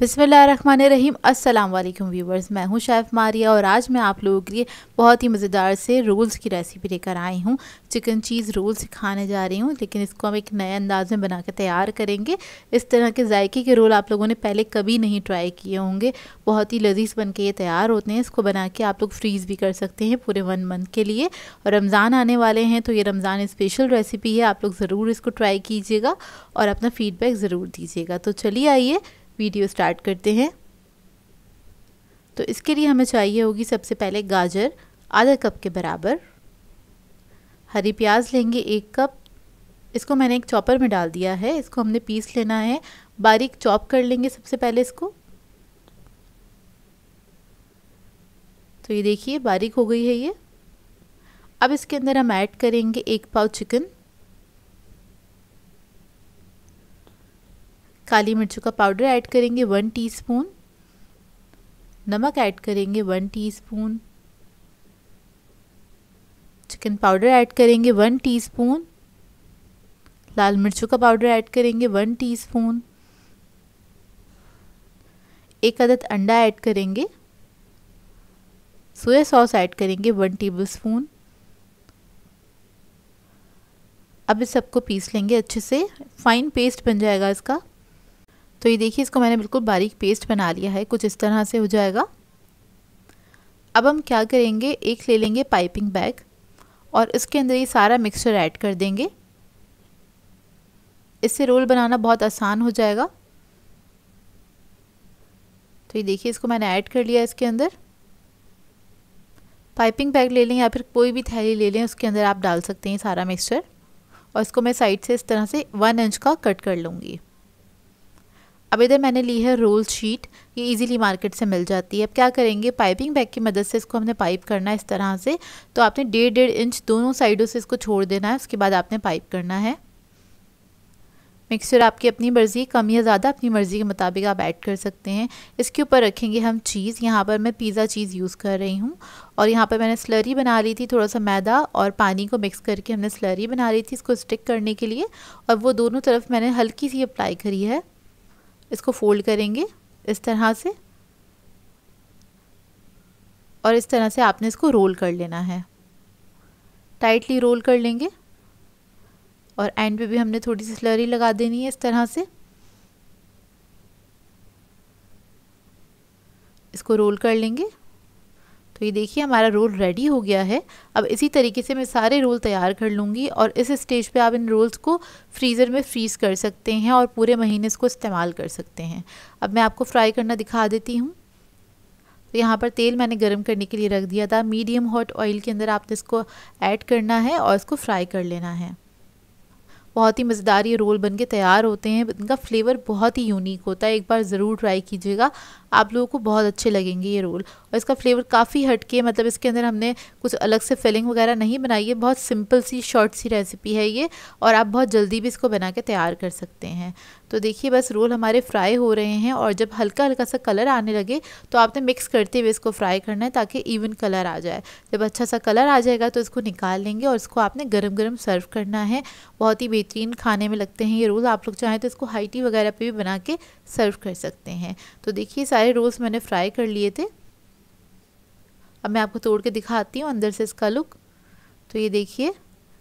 बिस्मिल्लाहिर्रहमानिर्रहीम। अस्सलाम वालेकुम व्यूवर्स, मैं हूं शेफ़ मारिया और आज मैं आप लोगों के लिए बहुत ही मज़ेदार से रोल्स की रेसिपी लेकर आई हूं। चिकन चीज़ रोल सिखाने जा रही हूं, लेकिन इसको हम एक नए अंदाज में बना के तैयार करेंगे। इस तरह के जायके के रोल आप लोगों ने पहले कभी नहीं ट्राई किए होंगे। बहुत ही लजीज बन के ये तैयार होते हैं। इसको बना के आप लोग फ्रीज़ भी कर सकते हैं पूरे 1 मंथ के लिए। और रमज़ान आने वाले हैं तो ये रमज़ान स्पेशल रेसिपी है, आप लोग ज़रूर इसको ट्राई कीजिएगा और अपना फ़ीडबैक ज़रूर दीजिएगा। तो चलिए आइए वीडियो स्टार्ट करते हैं। तो इसके लिए हमें चाहिए होगी सबसे पहले गाजर आधा कप के बराबर, हरी प्याज लेंगे 1 कप। इसको मैंने एक चॉपर में डाल दिया है, इसको हमने पीस लेना है, बारीक चॉप कर लेंगे सबसे पहले इसको। तो ये देखिए बारीक हो गई है ये। अब इसके अंदर हम ऐड करेंगे 1 पाव चिकन, काली मिर्चों का पाउडर ऐड करेंगे 1 टीस्पून, नमक ऐड करेंगे 1 टीस्पून, चिकन पाउडर ऐड करेंगे 1 टीस्पून, लाल मिर्चों का पाउडर ऐड करेंगे 1 टीस्पून, 1 अदद अंडा ऐड करेंगे, सोया सॉस ऐड करेंगे 1 टेबलस्पून। अब इस सबको पीस लेंगे अच्छे से, फाइन पेस्ट बन जाएगा इसका। तो ये देखिए इसको मैंने बिल्कुल बारीक पेस्ट बना लिया है, कुछ इस तरह से हो जाएगा। अब हम क्या करेंगे, एक ले लेंगे पाइपिंग बैग और इसके अंदर ये सारा मिक्सचर ऐड कर देंगे। इससे रोल बनाना बहुत आसान हो जाएगा। तो ये देखिए इसको मैंने ऐड कर लिया इसके अंदर। पाइपिंग बैग ले लें या फिर कोई भी थैली ले लें, उसके अंदर आप डाल सकते हैं सारा मिक्सचर। और इसको मैं साइड से इस तरह से 1 इंच का कट कर लूँगी। अब इधर मैंने ली है रोल शीट, ये इजीली मार्केट से मिल जाती है। अब क्या करेंगे, पाइपिंग बैग की मदद से इसको हमने पाइप करना है इस तरह से। तो आपने 1.5 इंच दोनों साइडों से इसको छोड़ देना है, उसके बाद आपने पाइप करना है। मिक्सचर आपकी अपनी मर्ज़ी, कम या ज़्यादा अपनी मर्ज़ी के मुताबिक आप ऐड कर सकते हैं। इसके ऊपर रखेंगे हम चीज़। यहाँ पर मैं पिज़्ज़ा चीज़ यूज़ कर रही हूँ और यहाँ पर मैंने स्लरी बना ली थी, थोड़ा सा मैदा और पानी को मिक्स करके हमने स्लरी बना ली थी इसको स्टिक करने के लिए। और वो दोनों तरफ मैंने हल्की सी अप्लाई करी है। इसको फोल्ड करेंगे इस तरह से और इस तरह से आपने इसको रोल कर लेना है, टाइटली रोल कर लेंगे। और एंड पे भी हमने थोड़ी सी स्लरी लगा देनी है इस तरह से। इसको रोल कर लेंगे। तो ये देखिए हमारा रोल रेडी हो गया है। अब इसी तरीके से मैं सारे रोल तैयार कर लूँगी और इस स्टेज पे आप इन रोल्स को फ्रीज़र में फ्रीज़ कर सकते हैं और पूरे महीने इसको इस्तेमाल कर सकते हैं। अब मैं आपको फ्राई करना दिखा देती हूँ। तो यहाँ पर तेल मैंने गरम करने के लिए रख दिया था। मीडियम हॉट ऑयल के अंदर आपने इसको ऐड करना है और इसको फ्राई कर लेना है। बहुत ही मज़ेदार ये रोल बनके तैयार होते हैं। इनका फ्लेवर बहुत ही यूनिक होता है, एक बार ज़रूर ट्राई कीजिएगा, आप लोगों को बहुत अच्छे लगेंगे ये रोल। और इसका फ्लेवर काफ़ी हटके, मतलब इसके अंदर हमने कुछ अलग से फिलिंग वगैरह नहीं बनाई है। बहुत सिंपल सी शॉर्ट सी रेसिपी है ये और आप बहुत जल्दी भी इसको बना के तैयार कर सकते हैं। तो देखिए बस रोल हमारे फ्राई हो रहे हैं और जब हल्का हल्का सा कलर आने लगे तो आपने मिक्स करते हुए इसको फ्राई करना है ताकि इवन कलर आ जाए। जब अच्छा सा कलर आ जाएगा तो इसको निकाल लेंगे और इसको आपने गरम गरम सर्व करना है। बहुत ही बेहतरीन खाने में लगते हैं ये रोल। आप लोग चाहें तो इसको हाई टी वगैरह पे भी बना के सर्व कर सकते हैं। तो देखिए सारे रोल्स मैंने फ्राई कर लिए थे। अब मैं आपको तोड़ के दिखाती हूँ अंदर से इसका लुक। तो ये देखिए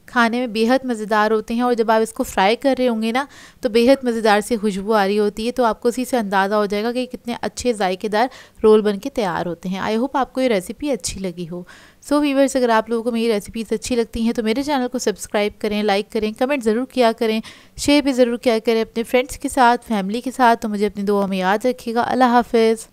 खाने में बेहद मज़ेदार होते हैं और जब आप इसको फ्राई कर रहे होंगे ना तो बेहद मज़ेदार सी खुशबू आ रही होती है। तो आपको उसी से अंदाज़ा हो जाएगा कि कितने अच्छे जायकेदार रोल बन के तैयार होते हैं। आई होप आपको ये रेसिपी अच्छी लगी हो। सो व्यूअर्स, अगर आप लोगों को मेरी रेसिपीज़ अच्छी लगती हैं तो मेरे चैनल को सब्सक्राइब करें, लाइक करें, कमेंट ज़रूर किया करें, शेयर भी ज़रूर किया करें अपने फ्रेंड्स के साथ, फैमिली के साथ। तो मुझे अपनी दुआ में याद रखिएगा। अल्लाह हाफ़िज़।